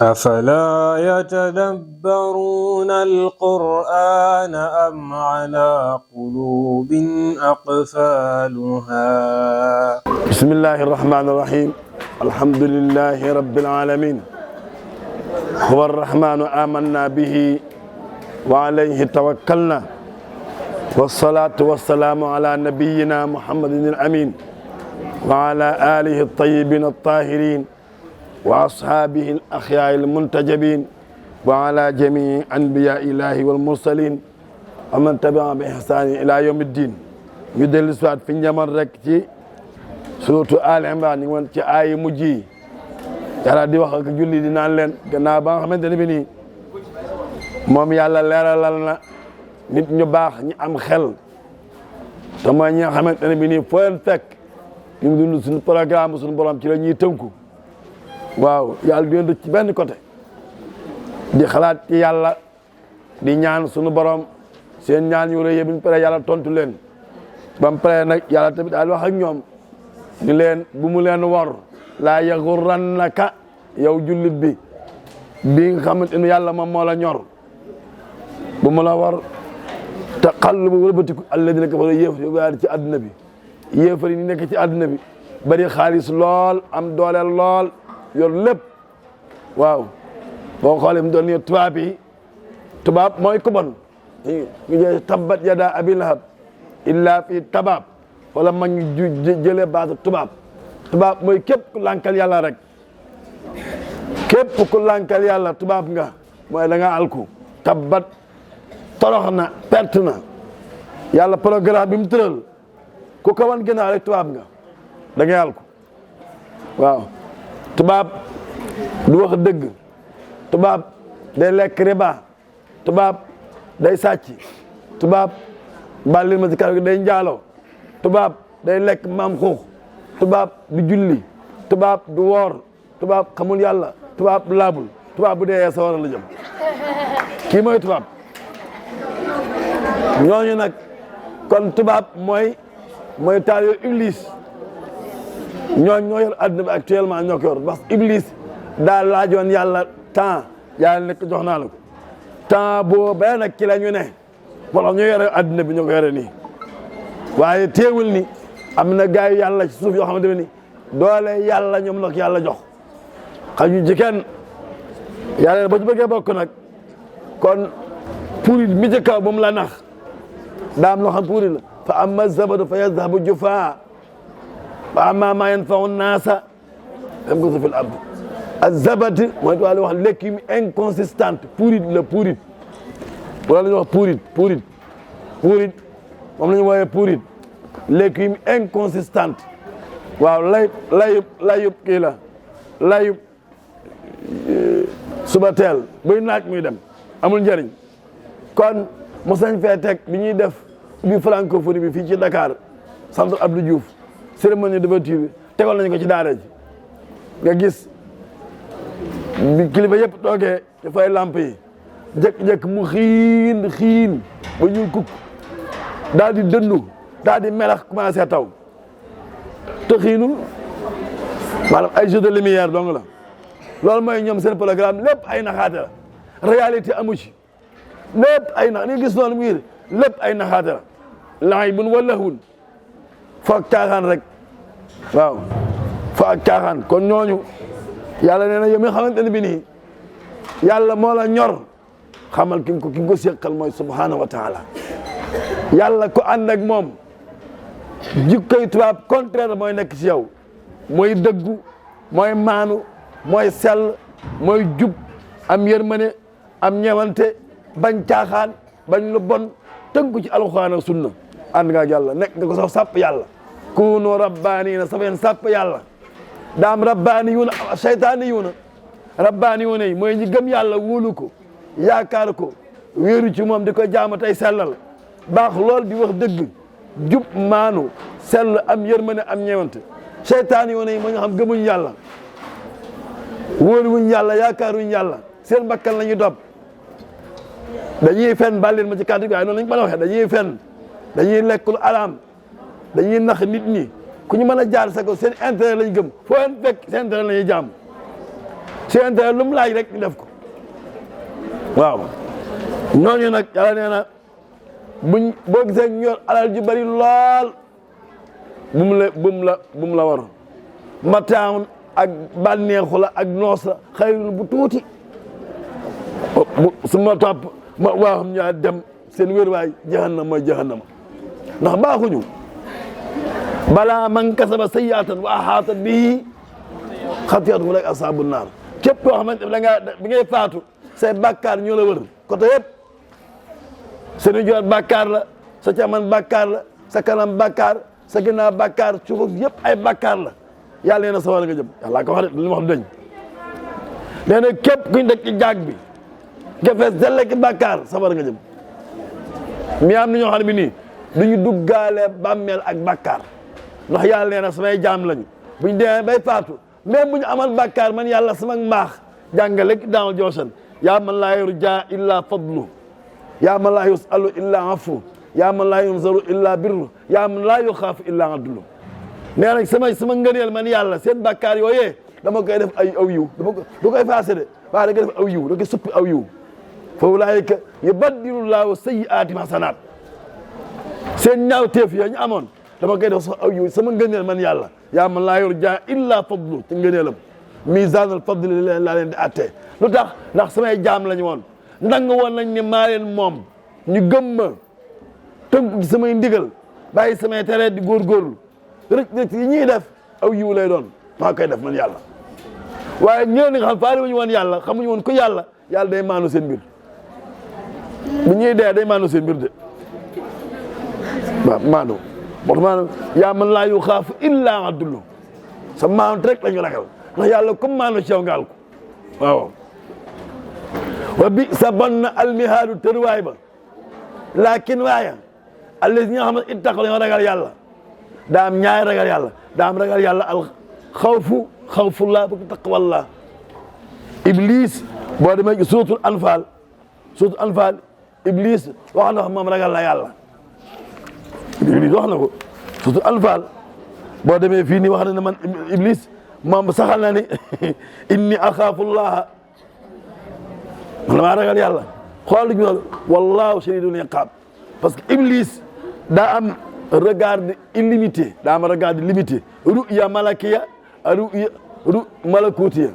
أفلا يتدبرون القرآن أم على قلوب أقفالها بسم الله الرحمن الرحيم الحمد لله رب العالمين هو الرحمن آمنا به وعليه توكلنا والصلاة والسلام على نبينا محمد الأمين وعلى آله الطيبين الطاهرين وأصحابه الأخيار المنتجبين وعلى جميع أنبياء الله والمرسلين ومن تبعهم بإحسان إلى يوم الدين يدل سوات في نجمر رك surtout Ali Imran ñu woon ci ay mujj yi yàlla di wax ak julli di naan leen gannaaw ba nga xamante ne bi nii moom yàlla leeralal na nit ñu baax ñi am xel te mooy ñi nga xamante ne bi nii foo leen fekk ñu ngi dund suñu programme suñu borom ci la ñuy tënku waaw yàlla du ci benn côté di xalaat ci yàlla di ñaan suñu borom seen ñaan yu rëy bi ñu pare yàlla tontu leen ba mu pare nag yàlla tamit daal wax ak ñoom ni leen bu mu leen war laa yaxurrannaka yow jullit bi nga xamante ni yàlla moom moo la ñor bu mu la war taqallubu wëlbatiku alladina kafaru yéefar ci àdduna bi yéefar yi ni nekk ci àdduna bi bari xaalis lool am dooleel lool yor lépp waaw boo xoolee mu doon nii tubaab mooy ku bon ñu tabbat yada abi lahab illa fi tabaab wala ma ñu jëlee baatu tubaab mooy képp ku lànkal yàlla rek képp ku lànkal yàlla tubaab nga mooy da nga alku tabbat torox na perte na yàlla programme bi mu tëral ku ko wan gënaaw rek tubaab nga da ngay alku waaw tubaab du wax dëgg tubaab day lekk riba tubaab day sàcc tubaab bàllil ma ci kàddu gi day njaaloo tubaab day lekk maam xuux tubaab du julli tubaab du woor tubaab xamul yàlla tubaab du laabul tubaab bu dee sa war la jëm kii mooy tubaab ñooñu nag kon tubaab mooy taal yooyu iblis ñoo yor adduna bi actuellement ñoo ko yor parce que iblis daa laajoon yàlla temps yàlla nekk jox naa la ko temps boobee nag ci la ñu ne wala ñoo yore adduna bi ñoo ko yore nii waaye teewul ni am na gars yi yàlla ci suuf yoo xamante ne ni doole yàlla ñoom nag yàlla jox xañu ci kenn yàlla ba ci bëggee bokk nag kon puurit mi ci kaw moom la nax daam loo xam puurit la fa amma zabadu fa yazhabu jufaa wa amma ma yanfa'u naasa yamkusu fil ard az-zabad mooy wàllu wax légume inconsistante puurit la puurit wala la ñuy wax puurit moom la ñu wooyee puurit légume inconsistante waaw layub kii la layub suba teel buy naaj muy dem amul njëriñ kon mos nañ fee teg bi ñuy def ubbi francophonie bi fii ci Dakar centre Abdou Diouf cérémonie d'ouverture bi tegal nañu ko ci daara ji nga gis bi kilifa yëpp toogee ñu fay lamp yi jëkk-jëkk mu xiin ba ñuul kukk daal di dëndu daal di melax commencé taw te xiinul maanaam ay jeu de lumière dong la loolu mooy ñoom seen programme lépp ay naxaate la réalité amu ci lépp ay nax ni gis noonu mu ngi lépp ay naxaate la laay bun walahun foog caaxaan rek waaw foog caaxaan kon ñooñu yàlla nee na yow mi xamante ne bi nii yàlla moo la ñor xamal ki nga ko séqal mooy subhanahu wa taala yàlla ko ànd ak moom jikkoy tubaab contraire mooy nekk ci yow mooy dëggu mooy maanu mooy sell mooy jub am yërmane am ñewante bañ caaxaan bañ lu bon tënku ci alxuraan ak sunna ànd nga ak yàlla nekk nga ko sax sàpp yàlla kunu rabbaaniina safeen sàpp yàlla daam rabbaaniyuuna seytaaniyuuna rabbaaniyuuna yi mooy ñi gëm yàlla wóolu ko yaakaar ko wéeru ci moom di ko jaama tey sellal baax lool di wax dëgg jub maanu sell am yërmane am ñeewante seytaaniyuuna yi moo ñu xam gëmuñ yàlla wóoluwuñ yàlla yaakaaruñ yàlla seen bakkan la ñuy dopp dañuy fen bàlleen ma ci kàddu gi waaye noonu lañ mën a waxee dañuy fen dañuy lekk lu araam dañuy nax nit ñi ku ñu mën a jaar sa ko seen intérêt lañ gëm foo leen fekk seen intérêt la ñuy jaam seen intérêt lu mu laaj rek ñu def ko waaw ñooñu nag yàlla nee na buñ boo gisee ñu yor alal ji bari lool bu mu la war mataawun ak bànneexu la ak noos la xayrun bu tuuti su ma topp ma waa xam ñaa dem seen wéruwaay jahannam mooy jahannama ndax baaxuñu balaa man kasaba sayyi'atan wa ahaatat bihi xati'atuhu ulaa'ika ashaabu naar képp koo xamante ne bi ngay faatu say bàkkaar ñoo la wër côté yëpp seen joor bàkkaar la sa caman bàkkaar la sa kanam bàkkaar sa ginnaaw bàkkaar suuf yëpp ay bàkkaar la yàlla nee na sawar nga jëm yàlla ko wax de li ma wax du dañ nee na képp kuñ dëkk ci jaag bi nga fees delle ki bàkkaar sawar nga jëm mi am na ñoo xam ne bi nii duñu duggaale bàmmeel ak bàkkaar ndax yàlla nee na samay jaam lañu buñ demee bay faatu même bu ñu amal bàkkaar man yàlla sama mbaax jàngale daawal joosan yaa man laa yurjaa illa fadlu yaa man laa yusalu illa afu yaa man laa yunzaru illa birru yaa man laa yuxaafu illa adlu nee nag sama ngëneel man yàlla seen bàkkaar yooyee dama koy def ay aw yiw du koy effacé de waaye da koy def aw yiw da koy suppi aw yiw fa ulaayika yubaddilu llaahu sayyi'aatihim hasanaat seen ñaaw teef ya ñu amoon dama koy def sax aw yiw sama ngëneel man yàlla yaa man laa yurjaa illa fadlu ci ngëneelam miizaanal fadli laa leen di attee lu tax ndax samay jaam lañu woon ndang woon nañ ne maa leen moom ñu gëm ma tënk ci samay ndigal bàyyi samay tere di góorgóorlu rek yi ñuy def aw yiw lay doon maa koy def man yàlla waaye ñëw ni nga xam faale wuñu woon yàlla xamuñu woon ko yàlla yàlla day maanu seen mbir bu ñuy dee day maanu seen mbir de waaw maanu moo maanaam yaa man laa yu xaafu illa adlu sa maanu rek la ñu ragal ndax yàlla comme maanu ci yow ngaal ko waaw wa bi sa bon na almihaadu tëruwaay ba laakin waaye allasi ñi nga xam ne ittaqu dañoo ragal yàlla daa am ñaari ragal yàlla daa am ragal yàlla al xawfullah bu taqwallah iblis boo demee ci suratul anfal iblis wax na moom ragal la yàlla iblis wax na ko suratul anfal boo demee fii nii wax na ne man iblis moom saxal na ni inni axaafullaha man maa ragal yàlla xool ñu loolu wallahu shadidul iqaab parce que iblis daa am regard illimité daa am regard limité ru'ya malakiya ru malakutiya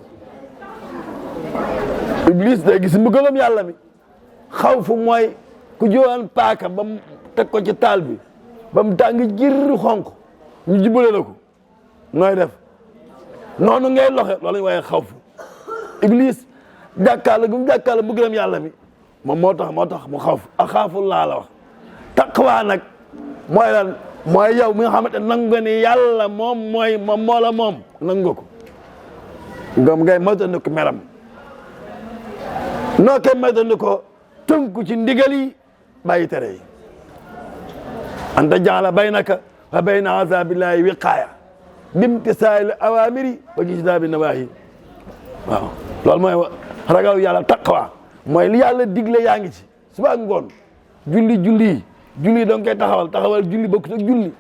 iblis day gis mbëggalam yàlla mi xawfu mooy ku jóowan paaka ba mu teg ko ci taal bi ba mu tàng jir xonq ñu jubale la ko nooy def noonu ngay loxe loolu lañu waaye xawfu iblis jàkkaarloo gu mu jàkkaarloo mbëggalam yàlla mi moom moo tax mu xawf axaafullaa la wax taqwa nag mooy lan mooy yow mi nga xamante nangu nga ni yàlla moom moo la moom nangu nga ko ngam ngay moytandi ko meram noo koy moytandi ko tënku ci ndigal yi bàyyi tere yi anta jaala baynaka wa bayna azabillahi wiqaaya bimtisaali awamiri wa ijtinaabi nawaahi waaw loolu mooy ragal yàlla taqwa mooy li yàlla digle yaa ngi ci suba ak ngoon julli dong koy taxawal julli bokkut ak julli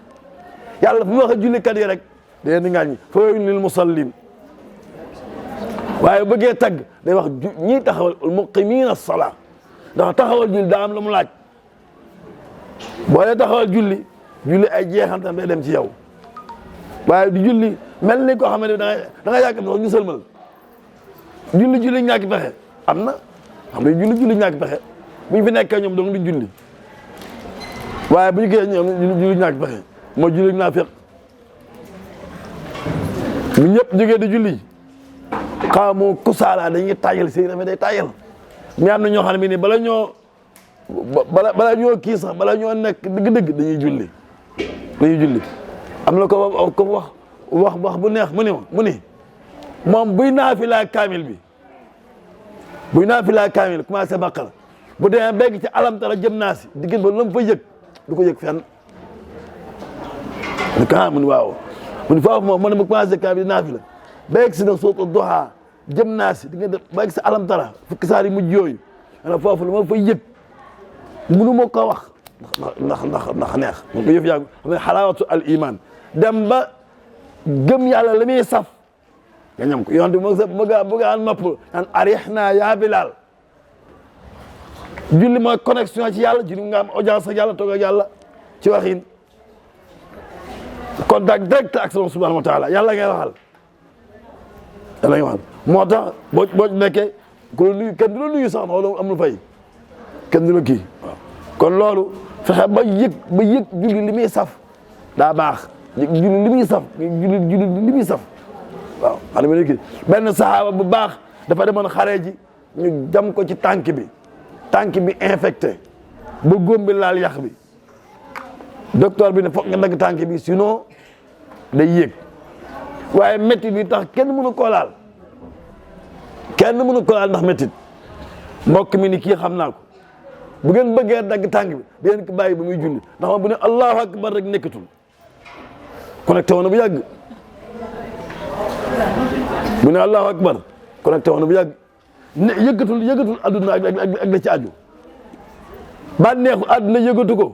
yàlla fu mu wax julli kat yi rek day di ngaañ fa waylun lil musallin waaye bëggee tagg day wax ñii taxawal muqimiina as-salaa ndax taxawal julli daa am la mu laaj boo dee taxawal julli ay jeexantam day dem ci yow waaye du julli mel ni koo xam ne da nga yàgg ñu sëlmal julli ñàkk pexe am na xam ne julli ñàkk pexe bu ñu fi nekkee ñoom dong duñ julli waaye bu ñu koy ñoom julli ñàkk pexe moo julli naafiq bu ñëpp jógee di julli xamu kusaala dañuy tayal seen dafa day tayal mais am na ñoo xam ne nii bala ñoo kii sax bala ñoo nekk dëgg-dëgg dañuy julli am na ko wax bu neex mu ni moom buy naafila kaamil commencé baqara bu demee begg ci alam tara jëm naa si diggante ba lu mu fa yëg du ko yëg fenn ni ko mu ni waaw mu ni foofu moom mu ne ma commencé kaamil naafila begg si nag sootu duha jëm naa si diggante begg si alam tara fukki saar yi mujj yooyu ana foofu lu ma fa yëg mënu ma ko wax ndax neex mu ko yëf yàgg xam ne xalaawatu al iman dem ba gëm yàlla la muy saf nga ñam ko yonent bi moo sa bëgg a nopp naan arihna yaa Bilal julli mooy connexion ci yàlla julli nga am audience ak yàlla toog ak yàlla ci waxin contact direct ak sama subhanahu wa taala yàlla ngay waxal moo tax boo nekkee ku la nuyu kenn du la nuyu sax na wala amul fay kenn du la kii waaw kon loolu fexe ba yëg julli li muy saf daa baax julli li muy saf julli li muy saf waaw xam nga kii benn saxaaba bu baax dafa demoon xare ji ñu jam ko ci tànk bi infecté ba góom bi laal yax bi docteur bi ne foog nga dagg tànk bi sinon day yéeg waaye métti bi tax kenn mënu ko laal ndax métti mbokk mi ni kii xam naa ko bu ngeen bëggee dagg tànk bi da ngeen ko bàyyi ba muy julli ndax moom bu ne allahu akbar rek nekkatul connecté woon na bu yàgg bu ne allahu akbar connecté woon na bu yàgg ne yëggatul adduna ak da ci aju ba neexu adduna yëggatu ko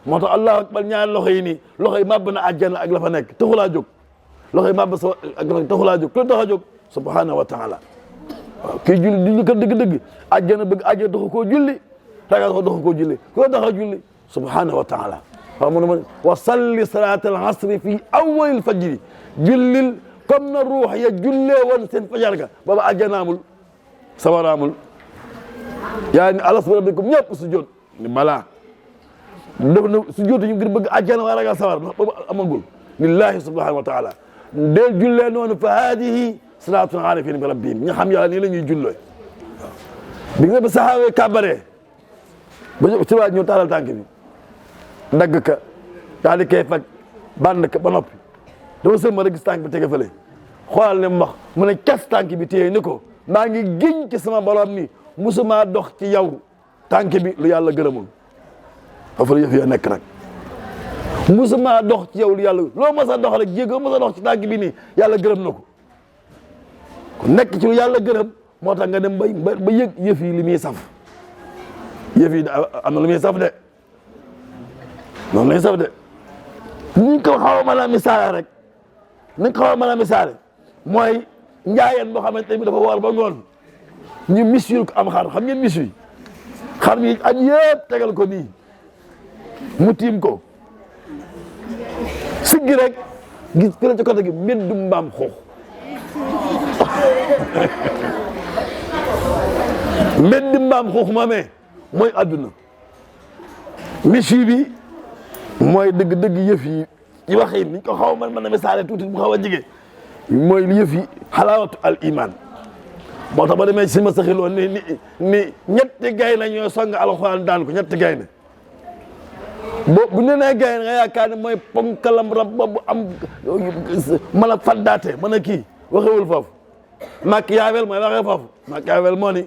moo tax allahu akbar ñaari loxo yi nii loxo yi màbb na àjjana ak la fa nekk taxulaa jóg loxo yi màbb sa ak la taxulaa jóg ku la tax a jóg subhanahu wa taala waaw kii julli di ñu ko dëgg-dëgg àjjana bëgg àjjana taxu koo julli ragal ko taxu koo julli ku la tax a julli subhanahu wa taala waaw mu ne ma wa salli salaatal asri fii awwalil fajri jullil comme na ruux ya jullee woon seen fajar ga booba àjjana amul sawara amul yaa ni alas bi rabbikum ñëpp su jot ni balaa def na su jootu ñu ngir bëgg àjjana waa ragal sawar ndax boobu amagul lillahi subhanahu wa taala del jullee noonu fa haadihi salaatun aarifin bi rabbihim ñi xam yàlla nii la ñuy julloo bi nga ba saxaawee kàbbaree ba ci waa ñëw taalal tànk bi dagg ka daal di koy faj bànd ka ba noppi dama sëlma rek gis tànk bi tege fële xoolal ne mu wax mu ne cas tànk bi téye ni ko maa ngi giñ ci sama borom ni musuma dox ci yow tànk bi lu yàlla gërëmul foofu la yëf ya nekk nag musuma dox ci yow lu yàlla loo mos a dox rek jéego mos a dox ci tànk bi nii yàlla gërëm na ko ku nekk ci lu yàlla gërëm moo tax nga dem ba yëg yëf yi li muy saf yëf yi am na lu muy saf de noonu lay saf de ni ko xaw a mën a misaale rek ni ko xaw a mën a misaale mooy njaayeen boo xamante ne dafa war ba ngoon ñu misir ko am xar xam ngeen misir xar mi añ yëpp tegal ko nii mu tiim ko siggi rek gis ku la ci côté gi mbeddu mbaam xuux mbeddu mbaam xuux moomee mooy adduna misir bi mooy dëgg-dëgg yëf yi ci waxee ni ko xaw man mën a misaale tuuti bu xaw a jege mooy li yëf yi xalaawatu al iman moo tax ba demee si ma saxiloo ni ñetti gay na ñoo song alxuraan daan ko ñetti gay na bu ne nee gay na nga yaakaar ne mooy ponkalam rab bu am mën a faddaate mën a kii waxewul foofu Machiavel mooy waxee foofu Machiavel moo ni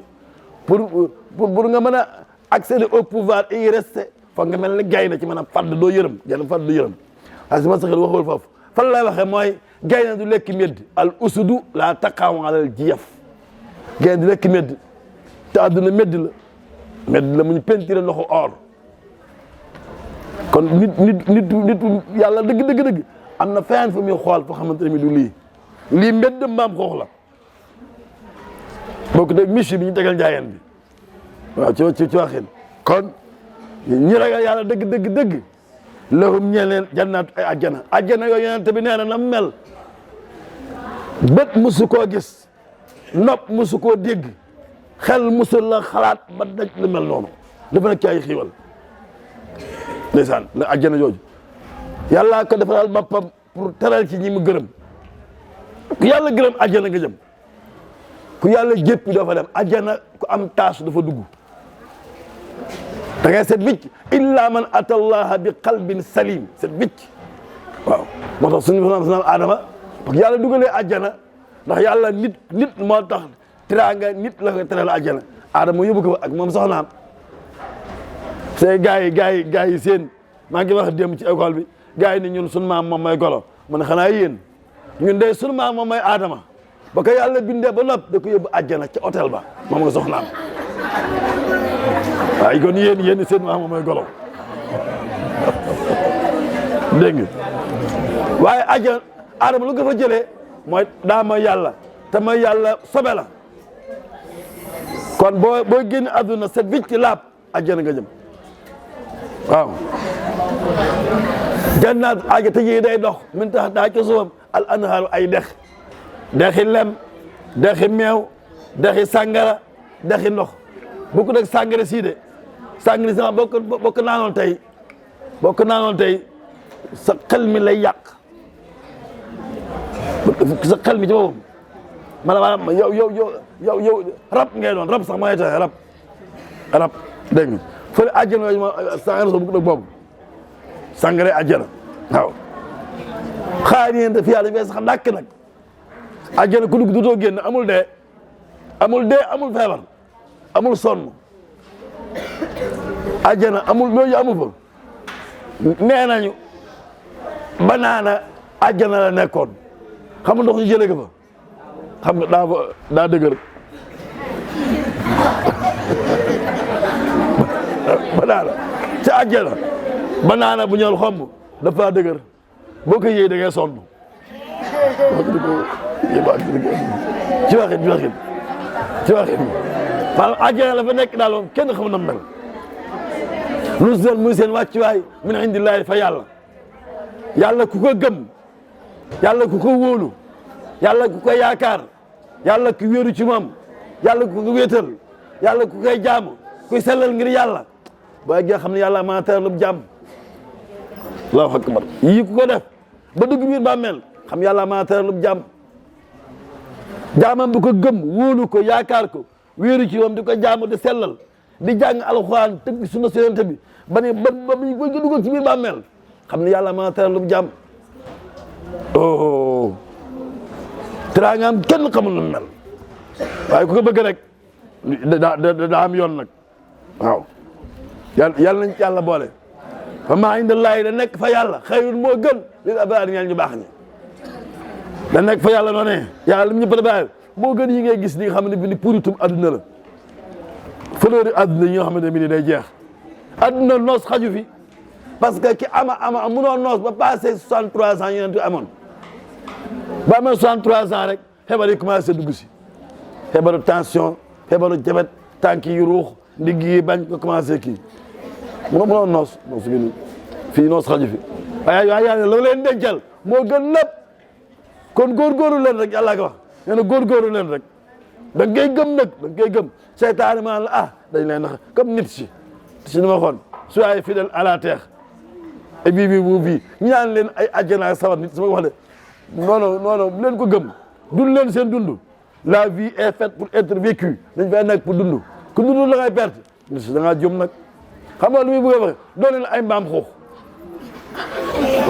pour nga mën a accéder au pouvoir et y rester foog nga mel ni gay na ci mën a fadd doo yërëm genn fadd du yërëm parce que ma saxil waxewul foofu fan lay waxee mooy gay na du lekk medd al usudu la taqaw alal jiyaf gay na du lekk medd te àdduna medd la mu ñu peinture loxo or kon nit yàlla dëgg am na fenn fu muy xool foo xamante ne du lii mbedd mbaam xoox la bokk deg miche bi ñu tegal njaayeen bi waaw ci waxin kon ñi ragal yàlla dëgg lahum ñeleen jannaatu ay ajjana yooyu yonent bi nee na mel bët musu koo gis nopp musu koo dégg xel musul la xalaat ba daj lu mel noonu dafa nekk ci ay xiiwal ndeysaan la ajjana jooju yàlla ko defaral boppam pour teral ci ñi mu gërëm ku yàlla gërëm ajjana nga jëm ku yàlla jéppi doo fa dem ajjana ku am taasu dafa dugg da ngay set wicc illa man ata allaha bi qalbin salim set wicc waaw moo tax suñu Adama parce que yàlla dugalee ajjana ndax yàlla nit moo tax tiraanga nit la ko teral ajjana Adama yóbbu ko ak moom soxnaam say gars yi seen maa ngi wax démb ci école bi gars yi ni ñun sunu maam moom mooy golo mu ne xanaa yéen ñun de sunu maam moom mooy Adama ba ko yàlla bindee ba nopp da ko yóbbu ajjana ca hôtel ba moom nga soxnaam waaye kon yéen seen maam moom mooy golo dégg nga waaye ajjana Adama lu ko fa jëlee mooy daa mooy yàlla te mooy yàlla sobe la kon boo génn àdduna set wicc laab àjjana nga jëm waaw jannaat àjjana tëjee day dox min tax daa ci suufam al anhaaru ay dexi lem dexi meew dexi sàngara dexi ndox bu ko deg sàngara sii de sàngara si boo ko naanoon tey sa xel mi lay yàq sa xel mi ci boppam maanaam yow rab ngay doon rab sax ma ngay taxe rab dégg nga fële àjjana yooyu ma sàngara soo bu ko deg boobu sàngara àjjana waaw xaar yéen te fi yàlla fee sax ndàkk nag àjjana ku dugg dutoo génn amul dee amul feebar amul sonn àjjana amul loolu amul fa nee nañu banaana àjjana la nekkoon xam nga ndox ñu jëlee ko fa xam nga daa dëgër banaana ci àjjana banaana bu ñor xomb dafa dëgër boo ko yëy da ngay sonn ci waxin maanaam àjjana la fa nekk daal moom kenn xamu na mel lu seen muy seen wàccuwaay min indillaahi fa yàlla ku ko gëm yàlla ku ko wóolu yàlla ku ko yaakaar yàlla ku wéeru ci moom yàlla ku ko wéetal yàlla ku koy jaamu kuy sellal ngir yàlla ba nga xam ne yàlla maa teral lu jàmm allahu akbar yii ku ko def ba dugg biir bàmmeel xam yàlla maa teral lu jàmm jaamam bu ko gëm wóolu ko yaakaar ko wéeru ci moom di ko jaamu di sellal di jàng alxuraan tëgg sunna Yonent bi ba muy ko dugg ci biir bàmmeel xam ne yàlla maa teral lu jàmm oh teraangaam kenn xamul lu mel waaye ku ko bëgg rek daa am yoon nag waaw yàlla nañ ci yàlla boole fa maa indallaahi da nekk fa yàlla xayrun moo gën lil abraar ñeel ñu baax ñi da nekk fa yàlla noonu yàlla li mu ñu préparé moo gën yi ngay gis ni nga xam ne bi ni puritum adduna la fleur adduna yi nga xamante ne bi ni day jeex adduna noos xaju fi parce que ki ama munoo noos ba passé 63 ans yonent amoon ba amee 63 ans rek feebar yi commencé dugg si feebaru tension feebaru jabet tànk yi ruux ndigg yi bañ ko commencé kii munoo noos gi fii noos xaju fi waaye yàlla la leen dencal moo gën lépp kon góorgóorlu leen rek yàlla ko wax nee na góorgóorlu leen rek da ngay gëm nag da ngay gëm seytaane maan la dañ leen nax comme nit si ni ma xoon soyez fidèles à la terre et bii bu ñu ñaan leen ay àjjana sawar nit su ma wax de non bu leen ko gëm dund leen seen dund la vie est faite pour être vécue dañ fay nekk pour dund ku dund la ngay perte da ngaa jëm nag xam nga lu muy bëgg a wax doo leen ay mbaam xuux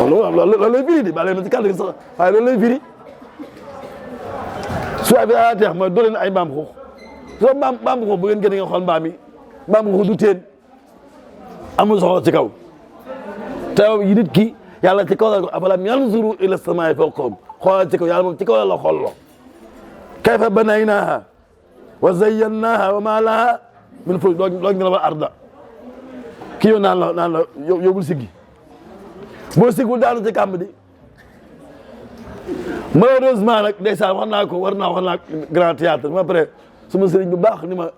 loolu lay firi di ba leen ma ci kàddu gi sax waaye loolu lay firi soyez fidèles à la terre mooy doo leen ay mbaam xuux soo mbaam xuux bu ngeen gën nga xool mbaam xuux du teen amul soxla ci kaw te yi nit ki yàlla ci kaw la ko afalam yanzuru ila samaa'i fawqahum xoolal ci kaw yàlla moom ci kaw la xool kayfa banaynaaha wa zayyannaaha wa maa lahaa min furuuj doog ñu la wal arda kii yow naan la yow bul siggi boo siggul daanu ci kàmb di malheureusement nag ndeysaan war naa grand théâtre ma pare suma sëriñ bu baax ni ma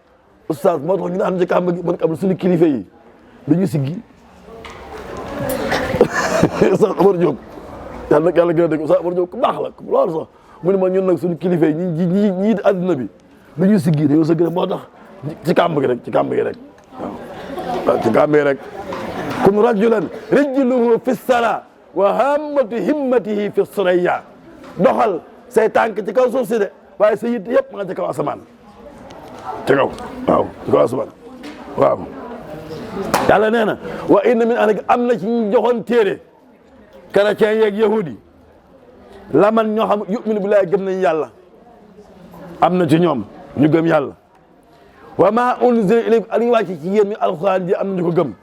oustaz moo tax ñu daan ci kàmb gi man am suñu kilifa yi dañu siggi sax Amar Diop yàlla gën a dégg sax Amar Diop ku baax la loolu sax mu ne ma ñun nag suñu kilifa yi ñii adduna bi dañuy siggi dañoo sëgg rek moo tax ci kàmb gi rek waaw ci kàmb gi rek kun rajulan rijluhu fi sala wa hammatu himmatihi fi suraya doxal say tànk ci kaw suuf si de waaye sa yitte yëpp nga ci kaw asamaan ci kaw waaw ci kaw asamaan waaw yàlla nee na wa inna min ahli am na ci ñu joxoon téere chrétien yeeg yahudi la man ñoo xam yu'minu billahi gëm nañ yàlla am na ci ñoom ñu gëm yàlla wa ma unzila ilaykum ak ñu wàcc ci yéen mi alxuraan ji am na ñu ko gëm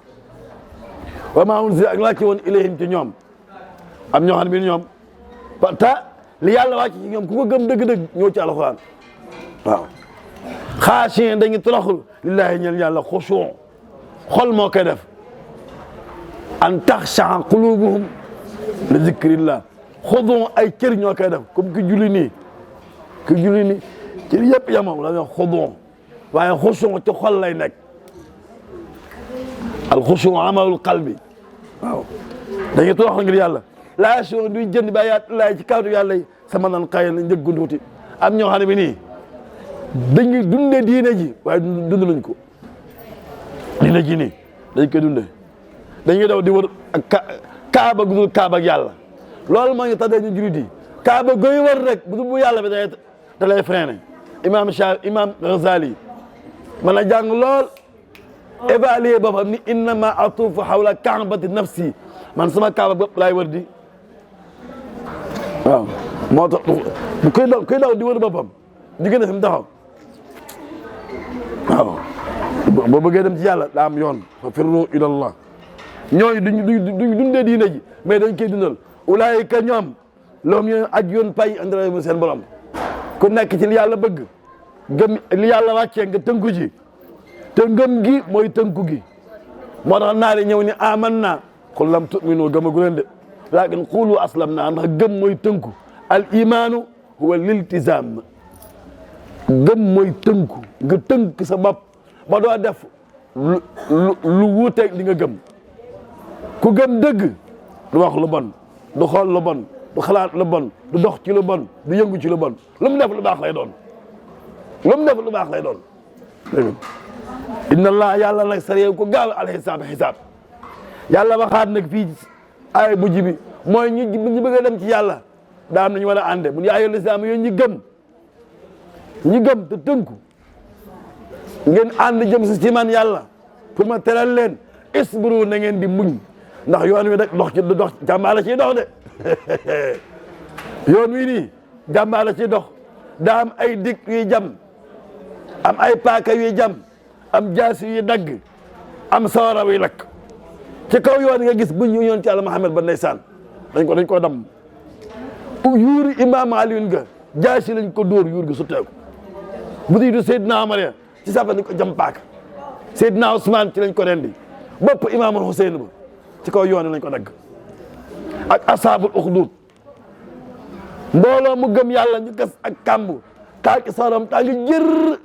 wa ma unzila ak wàcc woon ilayhim ci ñoom am ñoo xam ne bi ñoom te li yàlla wàcc ci ñoom ku ko gëm dëgg-dëgg ñoo ci alxuraan waaw xaashiin dañuy toroxlu lillahi ñeel yàlla xushuun xol moo koy def an taxsha qulubuhum li zikrillah xudon ay cër ñoo koy def comme ki julli nii cër yëpp yamam la ñuy wax xudon waaye xusun ci xol lay nekk al xusun amalul qalbi waaw dañuy torox ngir yàlla laa si duy jënd ba yaat laay ci kawtu yàlla yi sama nan xayal la njëggu nduuti am ñoo xam ne bi nii dañuy dundee diine ji waaye dund lañ ko diine ji nii dañ koy dundee dañuy daw di wër ak kaaba gudul kaaba ak yàlla loolu moo ngi tàddee ñu jurit yi kaaba goy wër rek bu dul bu yàlla bi da lay freiné imam Ghazali man a jàng lool évaluer boppam ni innama atuufu hawla kaabati nafsi man sama kaaba bopp laay wër di waaw moo tax kuy daw di wër boppam di gën a fi mu taxaw waaw boo bëggee dem ci yàlla daa am yoon fa firru ilallah ñooñu duñ dundee diine ji mais dañ koy dundal ulaayika ñoom loom ñu aj yoon pay andra mu seen borom ku nekk ci li yàlla bëgg gëm li yàlla wàccee nga tënku ci te ngëm gi mooy tënku gi moo tax naa ñëw ni amanna qul lam tu'minu gëmagu leen de lakin qulu aslamna ndax gëm mooy tënku al imaanu huwa liltizam gëm mooy tënku nga tënk sa bopp ba doo def lu wuuteeg li nga gëm ku gëm dëgg du wax lu bon du xool lu bon du xalaat lu bon du dox ci lu bon du yëngu ci lu bon lu mu def lu baax lay doon lu mu def lu baax lay doon dégg inna allah yàlla nag sariya ko gaaw alxisaab xisaab yàlla waxaat nag fii ay bu jibi mooy ñu bëgg a dem ci yàlla daa am nañu war a ànde mun yaa ayyuhal islaam yooyu ñi gëm te tënku ngeen ànd jëm si ci man yàlla pour ma teral leen isbiru na ngeen di muñ ndax yoon wi rek dox jàmbaar la ciy dox de yoon wi nii jàmbaar la ciy dox daa am ay dig yuy jam am ay paaka yuy jam am jaasi yuy dagg am sawara wuy lakk ci kaw yoon nga gis buñ yoon ci Yàlla Muhammad ba ndeysaan dañ ko dam yuuri imaam Aliyun ga jaasi lañ ko dóor yuur gi sutteeku bu di du Seydina Omar ya ci safa lañ ko jam paaka Seydina Ousmane ci lañ ko rendi bopp imaamul Huseyn ba ci kaw yoon lañ ko dagg ak asaabul uxdud mbooloo mu gëm yàlla ñu gas ak kàmb taaki saram tàngi jër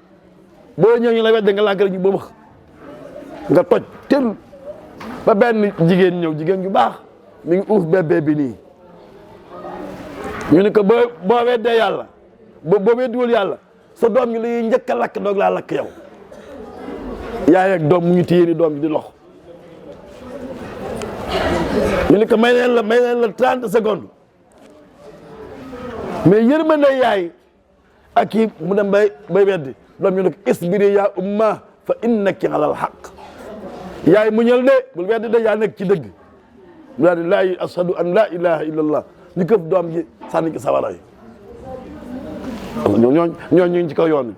boo ñëw ñu la wedde nga lànk rek ñu ba max nga toj tel ba benn jigéen ñëw jigéen ju baax mi ngi uuf bébé bi nii ñu ne ko boo weddee yàlla boo weddiwul yàlla sa doom ñi lay njëkk a lakk doog laa lakk yow yaay ak doom mu ngi téye ni doom ji di lox ñu ne ko may leen la 30 secondes mais yërmande yaay ak kii mu dem bay weddi doom ñu ne ko isbiri yaa umma fa innaki alal haqq yaay muñal de bul weddi de yaa nekk ci dëgg mu daal di laa ashadu an laa ilaha illa allah ñu këf doom ji sànni ci sawara yi ñooñu ñu ngi ci kaw yoon wi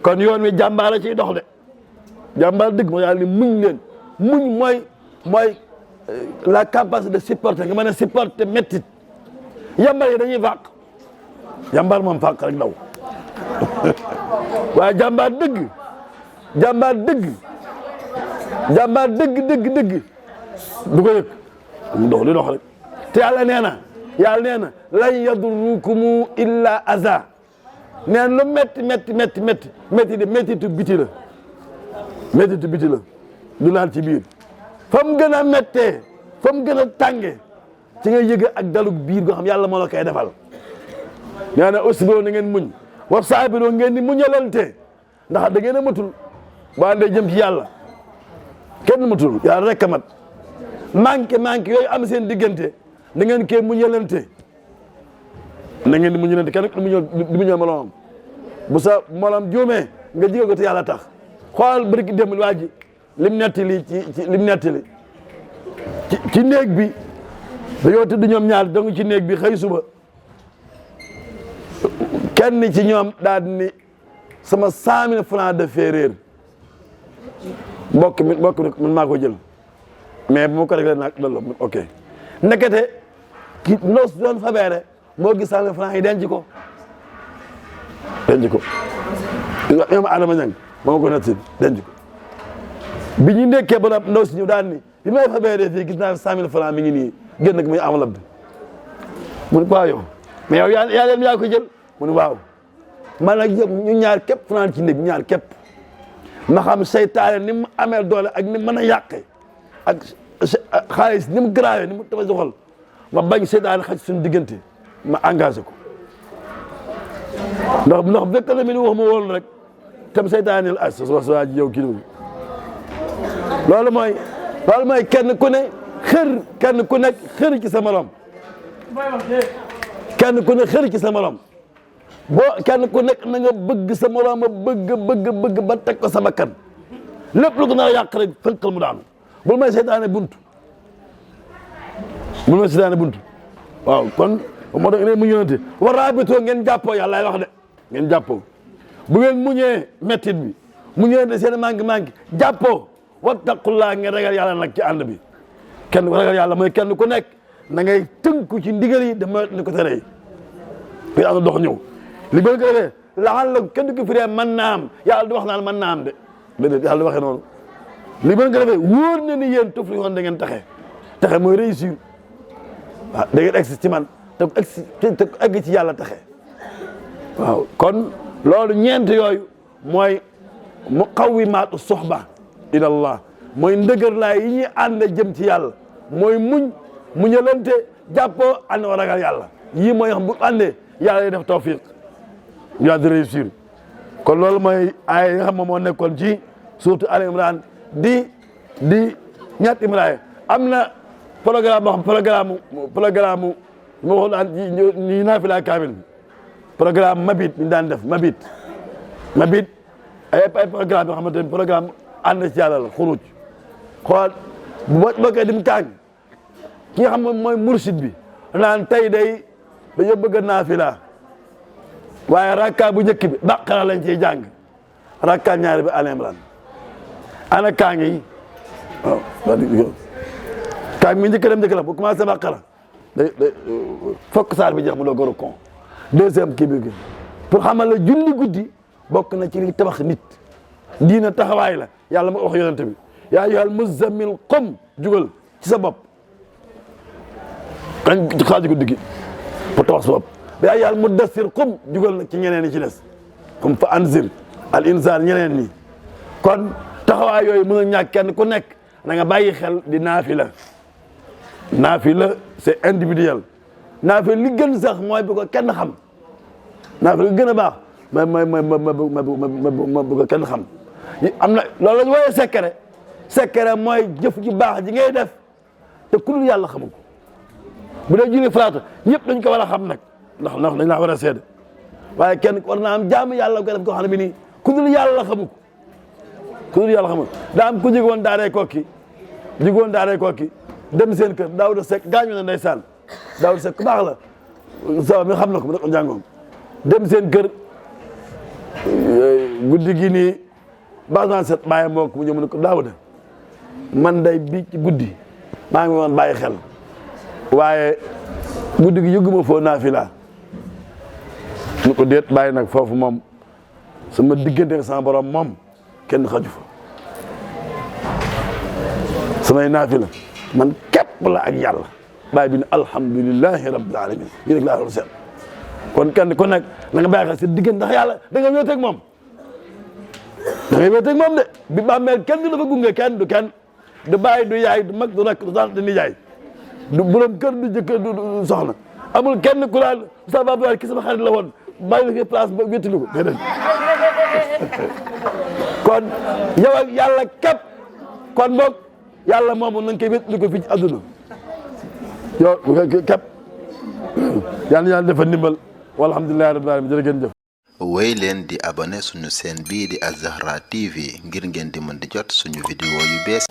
kon yoon wi jàmbaar a ciy dox de jàmbaar dëgg moo yàlla ni muñ leen muñ mooy la capacité de supporter nga mën a supporter méttit yambar yi dañuy fàq jàmbaar moom fàq rek daw waaye jàmbaar dëgg du ko yëg mu dox li dox rek te yàlla nee na lan yadurrukumu illa aza neen lu méttitu biti la du laal ci biir fa mu gën a méttee fa mu gën a tànge ci nga yëg ak dalug biir goo xam yàlla moo la koy defal nee na usbiroo na ngeen muñ wa saabiroo ngeen di muñalante ndax da ngeen a matul boo àndee jëm ci yàlla kenn matul yàlla rek a mat manqué yooyu am seen diggante da ngeen koy muñalante na ngeen di muñalante kenn di muñal moroomam bu sa moroom juumee nga jige ko te yàlla tax xoolal bërki dem waa ji lim nettali ci néeg bi dañoo tëdd ñoom ñaar dong ci néeg bi xëy suba kenn ci ñoom daal ni sama 100 000 francs de féeréer mbokk mi man maa ko jël mais bu ma ko réglé nag loolu ok nekkete ki ndoos doon fabeere moo gis 100 000 francs yi denc ko ñoom Adama Ñang moo ko nett denc ko bi ñu nekkee ba ndaw si ñëw daan ni bi may fabeere fii gis naa 100 000 francs mi ngi nii génn ko muy enveloppe bi mu ne waaw yow mais yow yaa ko jël mu ne waaw man ak ñu ñaar képp fanaan ci néeg ñaar képp ma xam seytaane ni mu amee doole ak ni mën a yàqe ak xaalis ni mu grave ni mu tafa soxal ma bañ seytaane xaj suñu diggante ma engagé ko ndax fekk na mi ni wax ma woon rek tam seytaane la sa ji yow kii loolu mooy kenn ku ne kenn ku nekk xër ci sa morom kenn ku ne xër ci sa morom kenn ku nekk na nga bëgg sa morom bëgg ba teg ko sa bakkan lépp lu ko nar a yàq rek fënkal mu daanu bul may seytaane buntu waaw kon moo tax ne mu ñëwante war raabitoo ngeen jàppoo yàlla lay wax de ngeen jàppoo bu ngeen muñee mettit bi mu ñëwante seen manqué jàppoo wattaqullaa ngeen ragal yàlla nag ci ànd bi kenn ku ragal yàlla mooy kenn ku nekk na ngay tënku ci ndigal yi dama ni ko tere yi koy ànd dox ñëw li gën ko defee laxal la kenn du ko firee mën naa am yàlla du wax naan mën naa am de déedéet yàlla du waxee noonu li gën ko defee wóor na ni yéen tufli woon da ngeen taxe mooy réussir waaw da ngeen egsi ci man te egg ci yàlla taxe waaw kon loolu ñeent yooyu mooy muqawwimaatu soxba ilallah mooy ndëgër laay yi ñuy ànd jëm ci yàlla mooy muñalante jàppoo ànd wa ragal yàlla yii mooy xam bu àndee yàlla yi def tawfiq ñu daal di réussir kon loolu mooy ay nga xam moom moo nekkoon ci surtout Al Imran di ñett Imran am na programme boo xam programme ma waxoon daan ñi naafila kaamil bi programme mabit ñu daan def mabit ay programme yoo xamante ne programme ànd ci yàlla la xuruj xool bu bokkee dim kaang ki nga xam moom mooy mursid bi naan tey day dañoo bëgg a naafila waaye rakka bu njëkk bi baqara lañ ciy jàng rakka ñaari bi Al Imran ana kaang yi waaw kaang mi njëkk dem njëkk la bu commencé baqara fokk saar bi jeex mu doog a rukon deuxième kii bi pour xamal la julli guddi bokk na ci li tabax nit diina taxawaay la yàlla ma wax yonente bi yaa ayyuhal muzammil qum jugal ci sa bopp kañ xaaju guddi gi pour tabax sa bopp yaa ayyuhal muddassir qum jugal nag ci ñeneen ñi ci des comme fa anzir al insaan ñeneen ñi kon taxawaay yooyu mën a ñàkk kenn ku nekk na nga bàyyi xel di naafila c'est individuel naafila li gën sax mooy bu ko kenn xam naafila li gën a baax ma bu ko kenn xam am na loolu la ñu wooyee secret mooy jëf ji baax ji ngay def te ku dul yàlla xamu ko bu dee julli farata ñëpp dañ ko war a xam nag ndax dañ laa war a seede waaye kenn war naa am jaamu yàlla ko def ko xam ne bi nii ku dul yàlla xamu ko ku dul yàlla xamu ko daa am ku jóge woon daaree kokki dem seen kër Daawuda Sekk gaañu na ndeysaan Daawuda Sekk baax la sa mi xam na ko mu nekk njàngoom dem seen kër guddi gi nii baax naa set bàyyi mbokk mu ñëw mu ne ko Daawuda man day bi ci guddi maa ngi woon bàyyi xel waaye guddi gi yëgguma foo naafila ñu ko déet bàyyi nag foofu moom sama diggante ak sama borom moom kenn xaju fa samay naafila man képp la ak yàlla bàyyi bi ne alhamdulilahi rabbil alamin yi rek laa doon seet kon kenn ku nekk na nga bàyyi xel sa diggante ndax yàlla da nga wéeteeg moom de bi bàmmeel kenn du dafa gunge kenn du bàyyi du yaay du mag du rakk du sant du nijaay du borom kër du jëkkër du soxna amul kenn ku laal sa babawaay ki sama xarit la woon bàyyi la fi place ba wéttali ko déedéet kon yow ak yàlla képp kon boog yàlla moomu nañ koy wéttali ko fii ci àdduna yow képp yàlla defal ndimbal walhamdulillahi rabbil alamin jërë ngeen jëf wéy leen di abonné suñu chaîne bii di Al Zahra TV ngir ngeen di mën di jot suñu vidéo yu bees